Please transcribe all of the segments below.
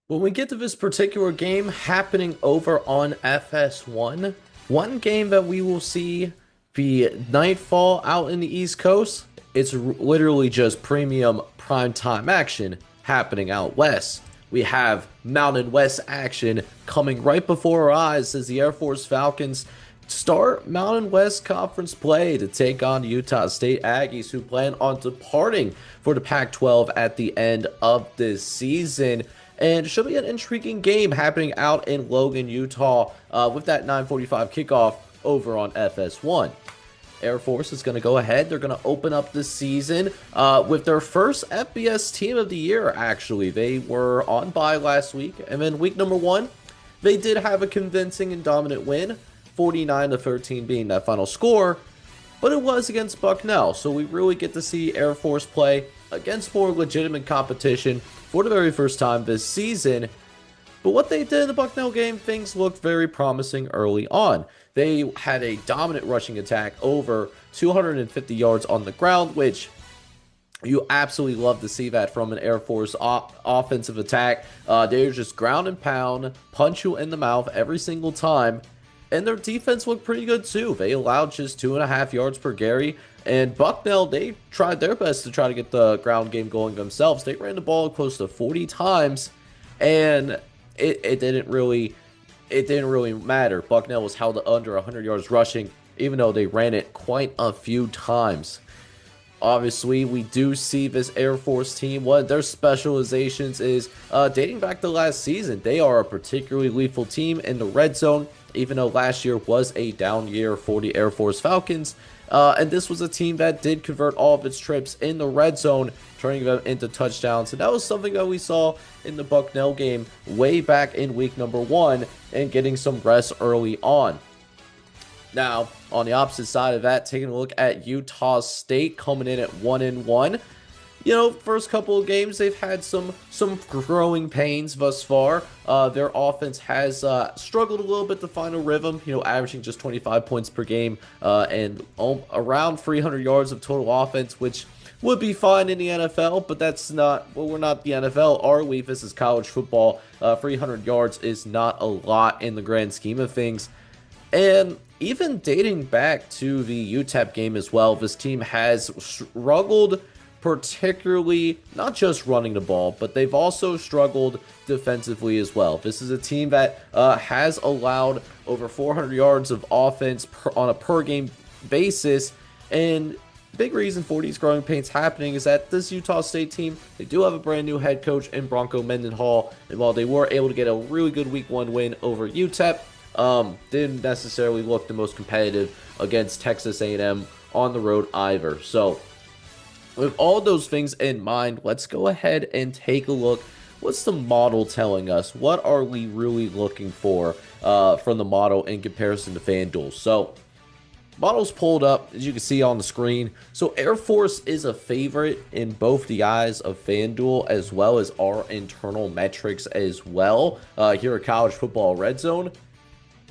When we get to this particular game happening over on FS1, one game that we will see be Nightfall out in the East Coast, it's literally just premium primetime action happening out west. We have Mountain West action coming right before our eyes as the Air Force Falcons start Mountain West Conference play to take on Utah State Aggies, who plan on departing for the Pac-12 at the end of this season. And it should be an intriguing game happening out in Logan, Utah, with that 9:45 kickoff over on FS1. Air Force is going to go ahead. They're going to open up this season with their first FBS team of the year, actually. They were on bye last week, and then week number one, they did have a convincing and dominant win, 49-13 being that final score, but it was against Bucknell, so we really get to see Air Force play against more legitimate competition for the very first time this season. But what they did in the Bucknell game, things looked very promising early on. They had a dominant rushing attack, over 250 yards on the ground, which you absolutely love to see that from an Air Force offensive attack. They're just ground and pound, punch you in the mouth every single time. And their defense looked pretty good too. They allowed just 2.5 yards per carry. And Bucknell, they tried their best to try to get the ground game going themselves. They ran the ball close to 40 times, and it didn't really matter. Bucknell was held under 100 yards rushing, even though they ran it quite a few times. Obviously, we do see this Air Force team. One of their specializations is dating back to last season. They are a particularly lethal team in the red zone, even though last year was a down year for the Air Force Falcons. And this was a team that did convert all of its trips in the red zone, turning them into touchdowns. And that was something that we saw in the Bucknell game way back in week number one and getting some rest early on. Now, on the opposite side of that, taking a look at Utah State coming in at 1-1. You know, first couple of games, they've had some growing pains thus far. Their offense has struggled a little bit to find a rhythm, you know, averaging just 25 points per game and around 300 yards of total offense, which would be fine in the NFL, but that's not, well, we're not the NFL, are we? This is college football. 300 yards is not a lot in the grand scheme of things. And even dating back to the UTEP game as well, this team has struggled, particularly not just running the ball, but they've also struggled defensively as well. This is a team that has allowed over 400 yards of offense on a per game basis. And big reason for these growing pains happening is that this Utah State team, they do have a brand new head coach in Bronco Mendenhall. And while they were able to get a really good week one win over UTEP, didn't necessarily look the most competitive against Texas A&M on the road either. So with all those things in mind, let's go ahead and take a look. What's the model telling us? What are we really looking for from the model in comparison to FanDuel? So model's pulled up, as you can see on the screen. So Air Force is a favorite in both the eyes of FanDuel as well as our internal metrics as well here at College Football Red Zone.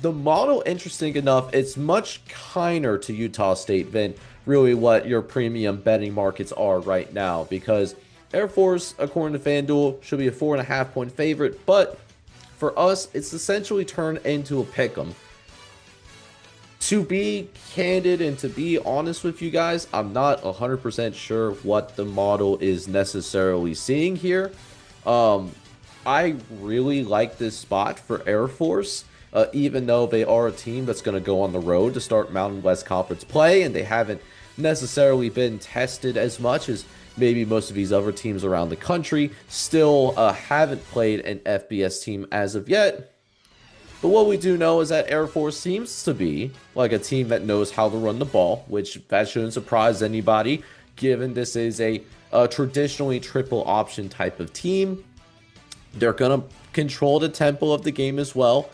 The model, interesting enough, it's much kinder to Utah State than really what your premium betting markets are right now, because Air Force, according to FanDuel, should be a 4.5 point favorite, but for us, it's essentially turned into a pick'em. To be candid and to be honest with you guys, I'm not 100% sure what the model is necessarily seeing here. I really like this spot for Air Force. Even though they are a team that's going to go on the road to start Mountain West Conference play, and they haven't necessarily been tested as much as maybe most of these other teams around the country, still haven't played an FBS team as of yet. But what we do know is that Air Force seems to be like a team that knows how to run the ball, which that shouldn't surprise anybody, given this is a traditionally triple option type of team. They're going to control the tempo of the game as well.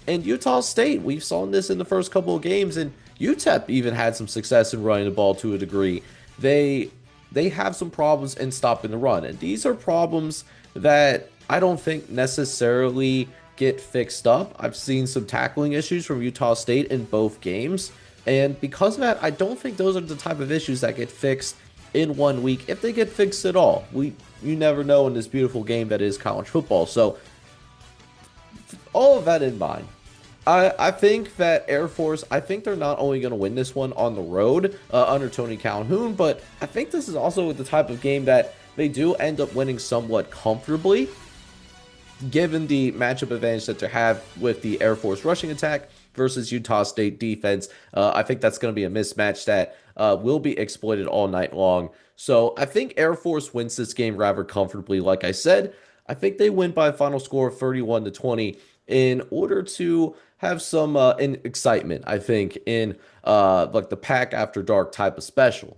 And Utah State, we've seen this in the first couple of games, and UTEP even had some success in running the ball to a degree. They have some problems in stopping the run, and these are problems that I don't think necessarily get fixed up. I've seen some tackling issues from Utah State in both games, and because of that, I don't think those are the type of issues that get fixed in 1 week, if they get fixed at all. You never know in this beautiful game that is college football. So all of that in mind, I think that Air Force, I think they're not only going to win this one on the road under Tony Calhoun, but I think this is also the type of game that they do end up winning somewhat comfortably, given the matchup advantage that they have with the Air Force rushing attack versus Utah State defense. I think that's going to be a mismatch that will be exploited all night long. So I think Air Force wins this game rather comfortably. Like I said, I think they win by a final score of 31 to 20 in order to have some excitement, I think, in like the pack after dark type of special.